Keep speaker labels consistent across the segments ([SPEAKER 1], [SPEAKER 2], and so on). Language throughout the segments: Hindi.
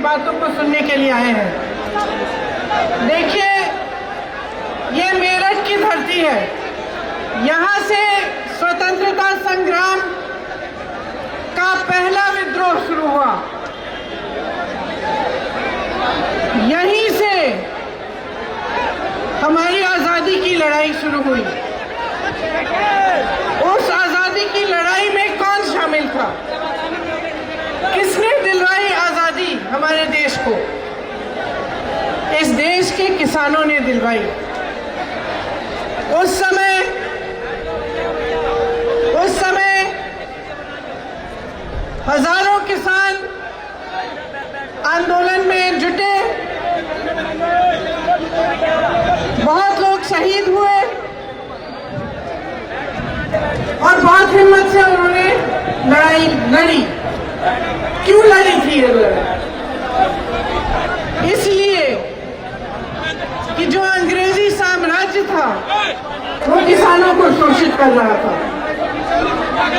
[SPEAKER 1] बातों को सुनने के लिए आए हैं। देखिए, ये मेरठ की धरती है। यहाँ से स्वतंत्रता संग्राम का पहला विद्रोह शुरू हुआ। यहीं से हमारी आजादी की लड़ाई शुरू हुई। उस आजादी की लड़ाई में कौन शामिल था? किसने दिलवाई आजादी हमारे देश को? इस देश के किसानों ने दिलवाई। उस समय हजारों किसान आंदोलन में जुटे, बहुत लोग शहीद हुए और बहुत हिम्मत से उन्होंने लड़ाई लड़ी। क्यों लड़ी थी ये लड़ाई? इसलिए कि जो अंग्रेजी साम्राज्य था वो किसानों को शोषित कर रहा था।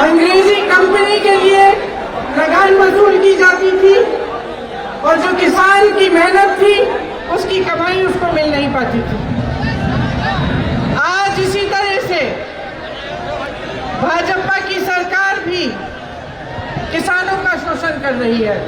[SPEAKER 1] अंग्रेजी कंपनी के लिए लगान वसूल की जाती थी और जो किसान की मेहनत थी उसकी कमाई उसको मिल नहीं पाती थी। आज इसी तरह से भाजपा की सरकार भी किसानों का शोषण कर रही है।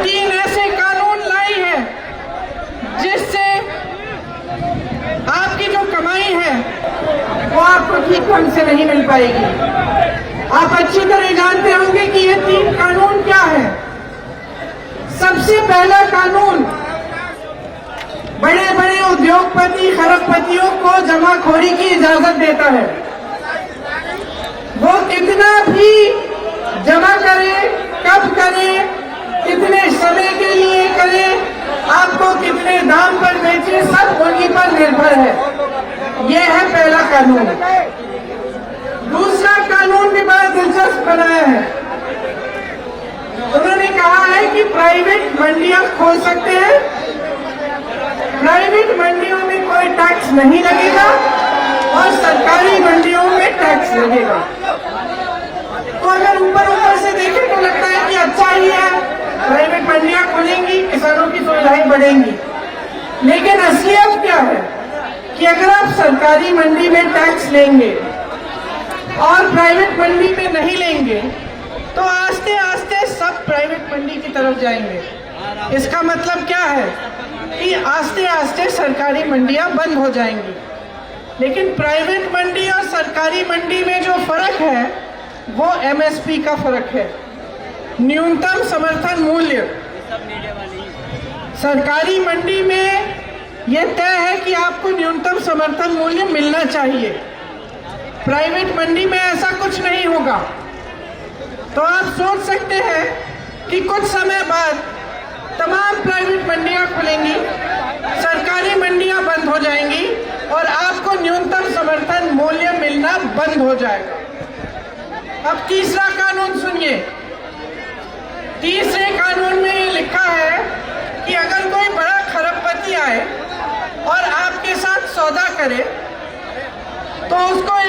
[SPEAKER 1] 3 ऐसे कानून लाई है जिससे आपकी जो कमाई है वो आपको ठीक ढंग से नहीं मिल पाएगी। आप अच्छी तरह जानते होंगे कि ये 3 कानून क्या है। सबसे पहला कानून बड़े बड़े उद्योगपति खरबपतियों को जमाखोरी की इजाजत देता है। वो कितना भी जमा करे, कब करे, कितने समय के लिए करे, आपको कितने दाम पर बेचे, सब उन्हीं पर निर्भर है। ये है पहला कानून। दूसरा कानून भी बड़ा दिलचस्प बनाया है। उन्होंने कहा है कि प्राइवेट मंडियां खोल सकते हैं, प्राइवेट मंडियों में कोई टैक्स नहीं लगेगा और सरकारी मंडियों में टैक्स लगेगा। तो अगर ऊपर से देखें तो लगता है कि अच्छा ही है, प्राइवेट मंडियां खुलेंगी, किसानों की सुविधाएं बढ़ेंगी। लेकिन असलियत क्या है कि अगर आप सरकारी मंडी में टैक्स लेंगे और प्राइवेट मंडी में नहीं लेंगे तो आस्ते आस्ते सब प्राइवेट मंडी की तरफ जाएंगे। इसका मतलब क्या है कि आस्ते आस्ते सरकारी मंडियां बंद हो जाएंगी। लेकिन प्राइवेट मंडी और सरकारी मंडी में जो फर्क है वो एमएसपी का फर्क है, न्यूनतम समर्थन मूल्य। सरकारी मंडी में यह तय है कि आपको न्यूनतम समर्थन मूल्य मिलना चाहिए। प्राइवेट मंडी में ऐसा कुछ नहीं होगा। तो आप सोच सकते हैं कि कुछ समय बाद तमाम प्राइवेट मंडियां खुलेंगी, सरकारी मंडियां बंद हो जाएंगी और आपको न्यूनतम समर्थन मूल्य मिलना बंद हो जाएगा। अब तीसरा कानून सुनिए। तीसरे कानून में ये लिखा है कि अगर कोई बड़ा खरबपति आए और आपके साथ सौदा करे तो उसको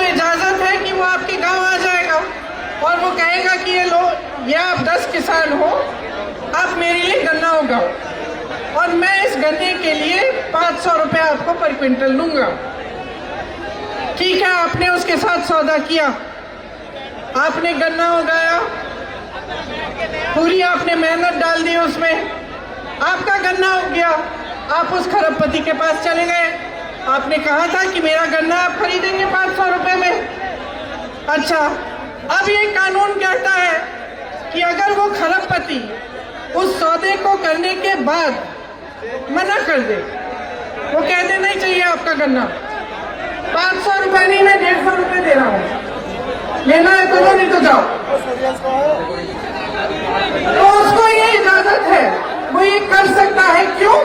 [SPEAKER 1] इजाजत है कि वो आपके गांव आ जाएगा और वो कहेगा कि ये आप 10 किसान हो, आप मेरे लिए गन्ना उगाओ और मैं इस गन्ने के लिए 500 रुपये आपको पर क्विंटल लूंगा। ठीक है, आपने उसके साथ सौदा किया, आपने गन्ना उगाया, पूरी आपने मेहनत डाल दी उसमें, आपका गन्ना उग गया। आप उस खरबपति के पास चले गए, आपने कहा था कि मेरा गन्ना आप खरीदेंगे 500 रुपये में। अच्छा, अब ये कानून कहता है कि अगर वो खरबपति उस सौदे को करने के बाद मना कर दे, वो कह दे नहीं चाहिए आपका गन्ना, 500 रुपये नहीं, मैं 150 रुपये दे रहा हूँ, लेना है तो लो, नहीं तो जाओ, तो उसको ये इजाजत है, वो ये कर सकता है। क्यों?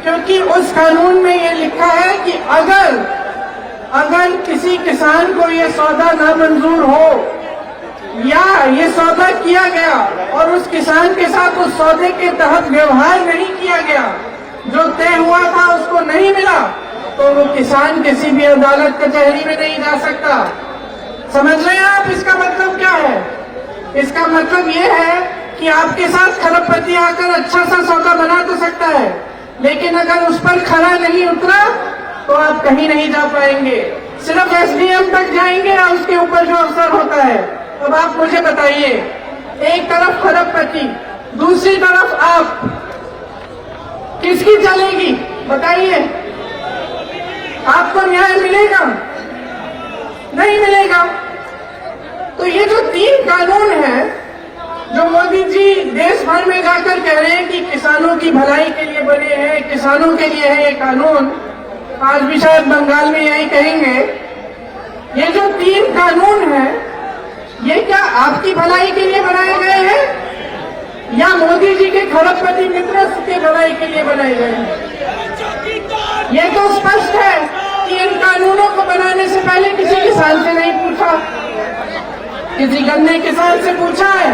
[SPEAKER 1] क्योंकि उस कानून में ये लिखा है कि अगर किसी किसान को ये सौदा नामंजूर हो या ये सौदा किया गया और उस किसान के साथ उस सौदे के तहत व्यवहार नहीं किया गया, जो तय हुआ था उसको नहीं मिला, तो वो किसान किसी भी अदालत कचहरी में नहीं जा सकता। समझ रहे हैं आप इसका मतलब क्या है? इसका मतलब ये है कि आपके साथ खरबपति आकर अच्छा सा सौदा बना तो सकता है, लेकिन अगर उस पर खरा नहीं उतरा तो आप कहीं नहीं जा पाएंगे, सिर्फ एसडीएम तक जाएंगे और उसके ऊपर जो अफसर होता है। अब आप मुझे बताइए, एक तरफ खरबपति, दूसरी तरफ आप, किसकी चलेगी बताइए? आपको न्याय मिलेगा? नहीं मिलेगा। तो ये जो 3 कानून हैं जो मोदी जी देश भर में जाकर कह रहे हैं कि किसानों की भलाई के लिए बने हैं, किसानों के लिए है ये कानून, आज भी शायद बंगाल में यही कहेंगे, ये जो 3 कानून हैं ये क्या आपकी भलाई के लिए बनाए गए हैं या मोदी जी के खरबपति मित्र के भलाई के लिए बनाए गए हैं? ये तो स्पष्ट है कि इन कानूनों को बनाने से पहले किसी किसान से नहीं पूछा, किसी गन्ने किसान से पूछा है?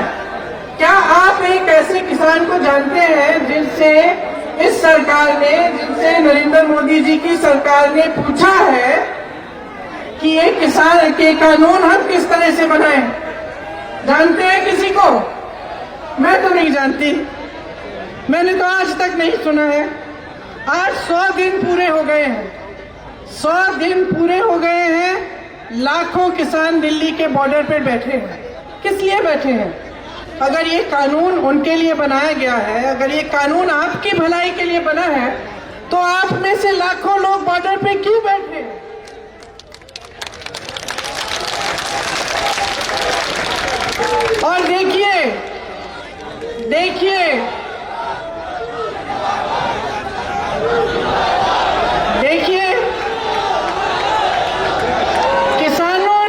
[SPEAKER 1] क्या आप एक ऐसे किसान को जानते हैं जिनसे इस सरकार ने, जिनसे नरेंद्र मोदी जी की सरकार ने पूछा है कि ये किसान के कानून हम किस तरह से बनाएं? जानते हैं किसी को? मैं तो नहीं जानती, मैंने तो आज तक नहीं सुना है। आज 100 दिन पूरे हो गए हैं, 100 दिन पूरे हो गए हैं, लाखों किसान दिल्ली के बॉर्डर पे बैठे हैं। किस लिए बैठे हैं? अगर ये कानून उनके लिए बनाया गया है, अगर ये कानून आपकी भलाई के लिए बना है, तो आप में से लाखों लोग बॉर्डर पे क्यों बैठे हैं? और देखिए देखिए देखिए किसानों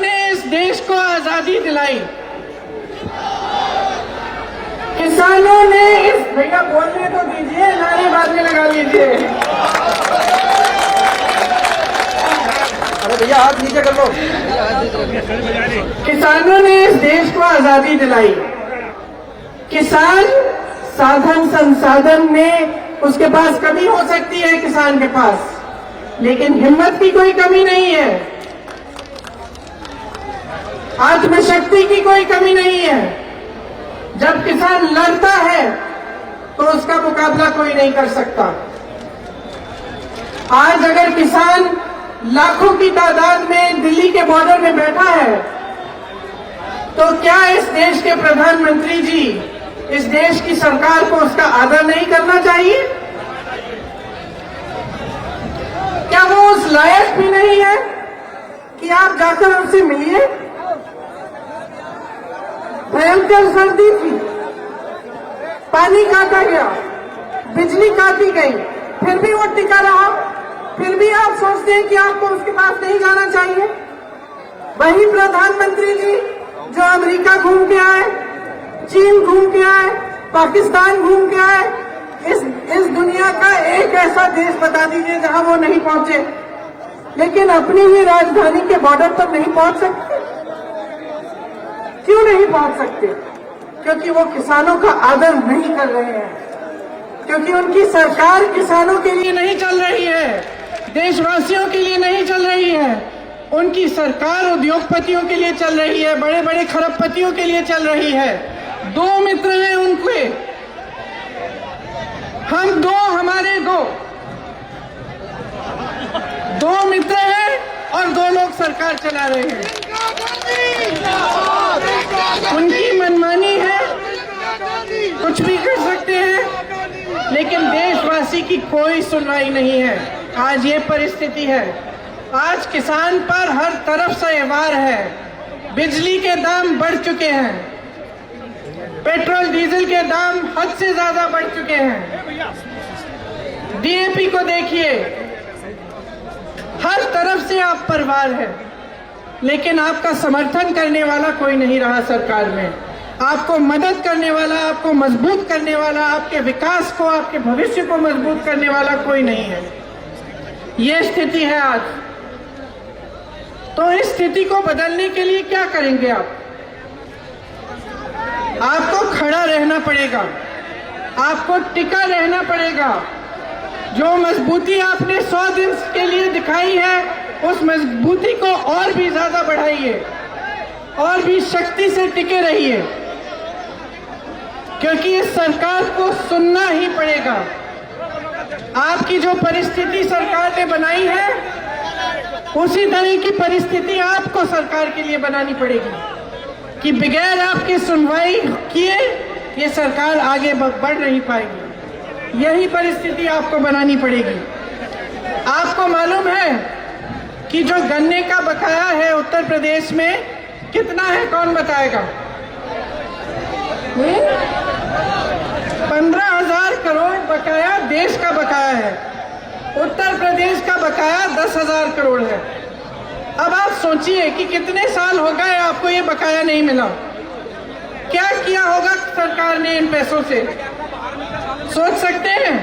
[SPEAKER 1] ने इस देश को आजादी दिलाई, किसानों ने इस, भैया बोलने तो दीजिए, नारे बाद में लगा लीजिए।
[SPEAKER 2] अरे भैया हाथ नीचे कर लो।
[SPEAKER 1] किसानों ने इस देश को आजादी दिलाई। किसान साधन संसाधन में उसके पास कमी हो सकती है किसान के पास, लेकिन हिम्मत की कोई कमी नहीं है, आत्मशक्ति की कोई कमी नहीं है। जब किसान लड़ता है तो उसका मुकाबला कोई नहीं कर सकता। आज अगर किसान लाखों की तादाद में दिल्ली के बॉर्डर में बैठा है, तो क्या इस देश के प्रधानमंत्री जी, इस देश की सरकार को उसका आदर नहीं करना चाहिए? क्या वो उस लायक भी नहीं है कि आप जाकर उनसे मिलिए? भयंकर सर्दी थी, पानी काटा गया, बिजली काटी गई, फिर भी वो टिका रहा, फिर भी आप सोचते हैं कि आपको उसके पास नहीं जाना चाहिए? वही प्रधानमंत्री जी जो अमेरिका घूम के आए, चीन घूम के आए, पाकिस्तान घूम के आए, इस दुनिया का एक ऐसा देश बता दीजिए जहां वो नहीं पहुंचे, लेकिन अपनी ही राजधानी के बॉर्डर पर नहीं पहुंच सकते। क्यों नहीं पहुंच सकते? क्योंकि वो किसानों का आदर नहीं कर रहे हैं, क्योंकि उनकी सरकार किसानों के लिए नहीं चल रही है, देशवासियों के लिए नहीं चल रही है। उनकी सरकार उद्योगपतियों के लिए चल रही है, बड़े बड़े खरबपतियों के लिए चल रही है। 2 मित्र हैं उनके, हम 2, हमारे 2 मित्र हैं और 2 लोग सरकार चला रहे हैं। उनकी मनमानी है, कुछ भी कर सकते हैं, लेकिन देशवासी की कोई सुनवाई नहीं है। आज ये परिस्थिति है। आज किसान पर हर तरफ से वार है। बिजली के दाम बढ़ चुके हैं, पेट्रोल डीजल के दाम हद से ज्यादा बढ़ चुके हैं। डीएपी को देखिए, हर तरफ से आप पर वार है, लेकिन आपका समर्थन करने वाला कोई नहीं रहा सरकार में। आपको मदद करने वाला, आपको मजबूत करने वाला, आपके विकास को, आपके भविष्य को मजबूत करने वाला कोई नहीं है। ये स्थिति है आज। तो इस स्थिति को बदलने के लिए क्या करेंगे आप? आपको खड़ा रहना पड़ेगा, आपको टिका रहना पड़ेगा। जो मजबूती आपने 100 दिन के लिए दिखाई है, उस मजबूती को और भी ज्यादा बढ़ाइए और भी शक्ति से टिके रहिए, क्योंकि इस सरकार को सुनना ही पड़ेगा। आपकी जो परिस्थिति सरकार ने बनाई है, उसी तरह की परिस्थिति आपको सरकार के लिए बनानी पड़ेगी कि बगैर आपकी सुनवाई किए ये सरकार आगे बढ़ नहीं पाएगी। यही परिस्थिति आपको बनानी पड़ेगी। आपको मालूम है कि जो गन्ने का बकाया है उत्तर प्रदेश में कितना है? कौन बताएगा? 15,000 करोड़ बकाया देश का बकाया है। उत्तर प्रदेश का बकाया 10,000 करोड़ है। अब आप सोचिए कि कितने साल हो गए आपको ये बकाया नहीं मिला। क्या किया होगा सरकार ने इन पैसों से? सोच सकते हैं?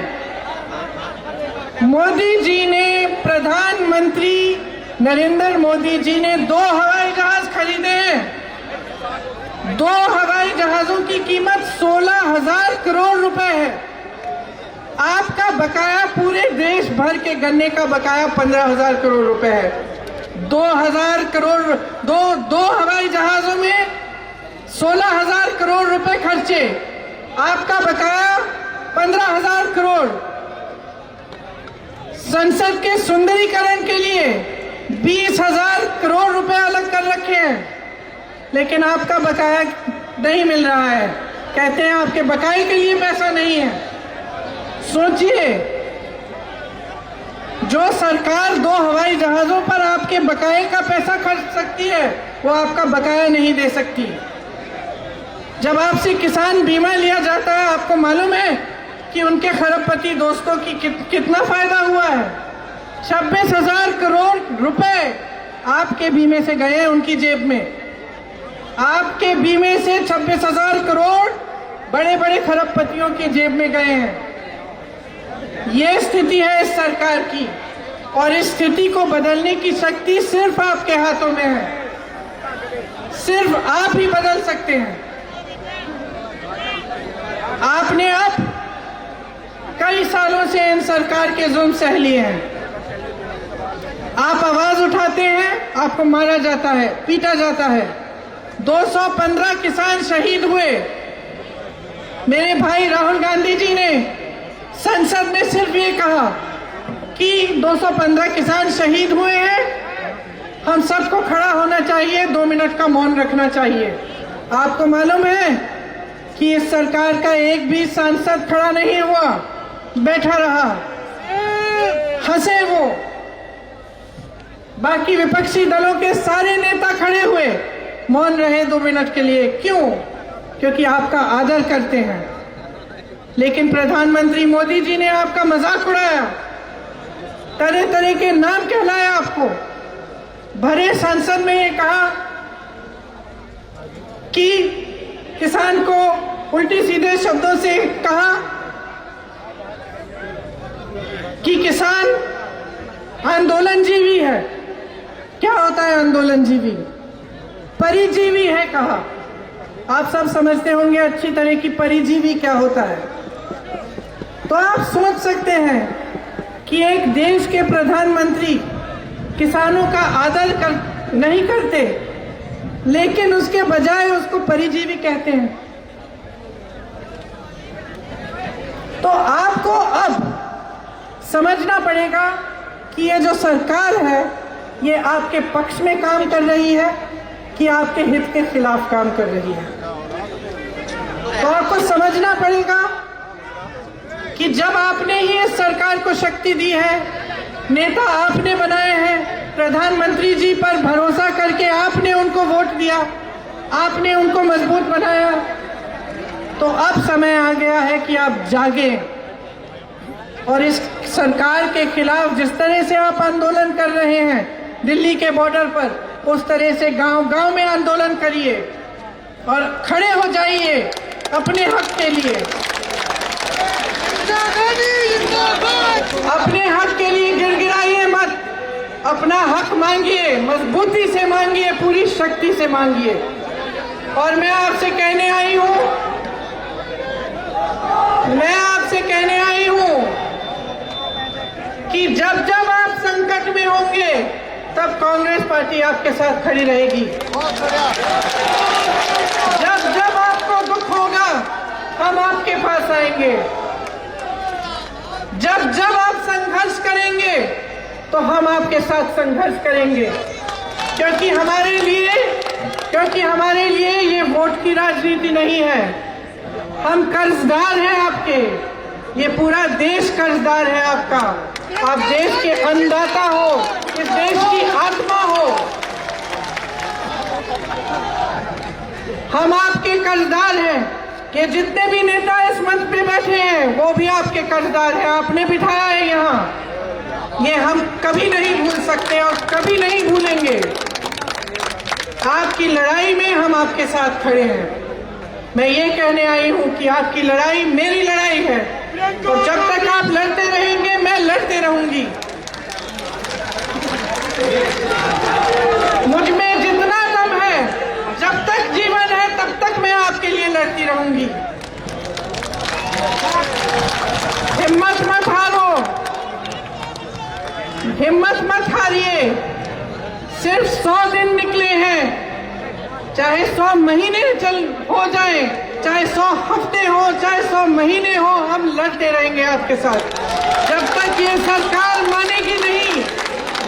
[SPEAKER 1] मोदी जी ने, प्रधानमंत्री नरेंद्र मोदी जी ने 2 हवाई जहाज खरीदे हैं। 2 हवाई जहाजों की कीमत 16,000 करोड़ रुपए है। आपका बकाया पूरे देश भर के गन्ने का बकाया 15,000 करोड़ रुपए है। 2,000 करोड़ दो हवाई जहाजों में 16,000 करोड़ रुपए खर्चे, आपका बकाया 15,000 करोड़। संसद के सुंदरीकरण के लिए 20,000 करोड़ रुपए अलग कर रखे हैं, लेकिन आपका बकाया नहीं मिल रहा है। कहते हैं आपके बकाये के लिए पैसा नहीं है। सोचिए, जो सरकार 2 हवाई जहाजों पर आपके बकाये का पैसा खर्च सकती है, वो आपका बकाया नहीं दे सकती। जब आपसे किसान बीमा लिया जाता है, आपको मालूम है कि उनके खरबपति दोस्तों की कितना फायदा हुआ है? 26,000 करोड़ रुपए आपके बीमे से गए हैं उनकी जेब में। आपके बीमे से 26,000 करोड़ बड़े बड़े खरबपतियों की जेब में गए हैं। ये स्थिति है इस सरकार की, और इस स्थिति को बदलने की शक्ति सिर्फ आपके हाथों में है। सिर्फ आप ही बदल सकते हैं। आपने अब कई सालों से इन सरकार के जुल्म सह लिए हैं। आप आवाज उठाते हैं, आपको मारा जाता है, पीटा जाता है। 215 किसान शहीद हुए। मेरे भाई राहुल गांधी जी ने संसद में सिर्फ ये कहा कि 215 किसान शहीद हुए हैं, हम सबको खड़ा होना चाहिए, 2 मिनट का मौन रखना चाहिए। आपको मालूम है कि इस सरकार का एक भी सांसद खड़ा नहीं हुआ, बैठा रहा, हंसे वो। बाकी विपक्षी दलों के सारे नेता खड़े हुए, मौन रहे 2 मिनट के लिए। क्यों? क्योंकि आपका आदर करते हैं। लेकिन प्रधानमंत्री मोदी जी ने आपका मजाक उड़ाया, तरह तरह के नाम कहलाया आपको। भरे संसद में ये कहा कि किसान को उल्टी सीधे शब्दों से कहा कि किसान आंदोलनजीवी है। क्या होता है आंदोलनजीवी? परिजीवी है कहा। आप सब समझते होंगे अच्छी तरह की परिजीवी क्या होता है। तो आप सोच सकते हैं कि एक देश के प्रधानमंत्री किसानों का आदर नहीं करते, लेकिन उसके बजाय उसको परिजीवी कहते हैं। तो आपको अब समझना पड़ेगा कि ये जो सरकार है, ये आपके पक्ष में काम कर रही है कि आपके हित के खिलाफ काम कर रही है। तो आपको समझना पड़ेगा कि जब आपने ही इस सरकार को शक्ति दी है, नेता आपने बनाए हैं, प्रधानमंत्री जी पर भरोसा करके आपने उनको वोट दिया, आपने उनको मजबूत बनाया, तो अब समय आ गया है कि आप जागें और इस सरकार के खिलाफ जिस तरह से आप आंदोलन कर रहे हैं दिल्ली के बॉर्डर पर, उस तरह से गांव-गांव में आंदोलन करिए और खड़े हो जाइए अपने हक के लिए। अपने हक के लिए गिड़गिड़ाइए मत, अपना हक मांगिए, मजबूती से मांगिए, पूरी शक्ति से मांगिए। और मैं आपसे कहने आई हूं कि जब जब आप संकट में होंगे, तब कांग्रेस पार्टी आपके साथ खड़ी रहेगी। जब जब आपको दुख होगा हम आपके पास आएंगे। जब जब आप संघर्ष करेंगे तो हम आपके साथ संघर्ष करेंगे, क्योंकि हमारे लिए ये वोट की राजनीति नहीं है। हम कर्जदार हैं आपके, ये पूरा देश कर्जदार है आपका। आप देश के अन्नदाता हो, इस देश की आत्मा हो। हम आपके कर्जदार हैं। कि जितने भी नेता इस मंच पे बैठे हैं वो भी आपके कर्जदार हैं। आपने बिठाया है यहाँ, ये हम कभी नहीं भूल सकते और कभी नहीं भूलेंगे। आपकी लड़ाई में हम आपके साथ खड़े हैं। मैं ये कहने आई हूँ कि आपकी लड़ाई मेरी लड़ाई है, और जब तक आप लड़ते रहेंगे मैं लड़ते रहूंगी। मुझ में जितना दम है, जब तक जीवन है तब तक मैं आपके लिए लड़ती रहूंगी। हिम्मत मत हारो, हिम्मत मत हारिए। सिर्फ 100 दिन निकले हैं, चाहे 100 महीने हो जाए, चाहे 100 हफ्ते हो, चाहे 100 महीने हो, हम लड़ते रहेंगे आपके साथ। जब तक ये सरकार मानेगी नहीं,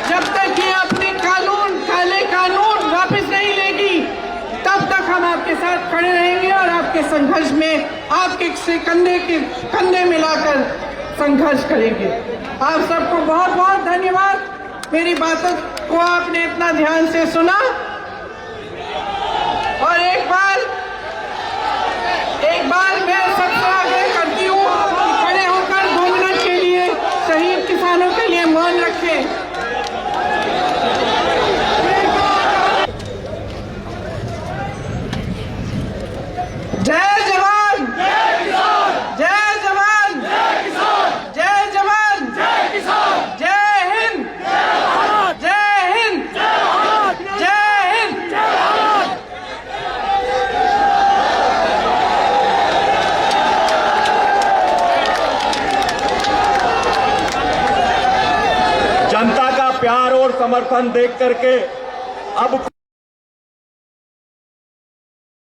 [SPEAKER 1] जब तक ये अपने काले कानून वापस नहीं लेगी, तब तक हम आपके साथ खड़े रहेंगे और आपके संघर्ष में आपके से कंधे मिलाकर संघर्ष करेंगे। आप सबको बहुत बहुत धन्यवाद। मेरी बातों को आपने इतना ध्यान से सुना, और एक बार मैं सबसे आग्रह करती हूँ खड़े होकर 2 मिनट के लिए शहीद किसानों के लिए मौन रखें। जय जवान, जय किसान, जय जवान, जय किसान, जय जवान, जय किसान, जय हिंद, जय भारत, जय हिंद, जय भारत, जय हिंद, जय भारत।
[SPEAKER 3] जनता का प्यार और समर्थन देख करके अब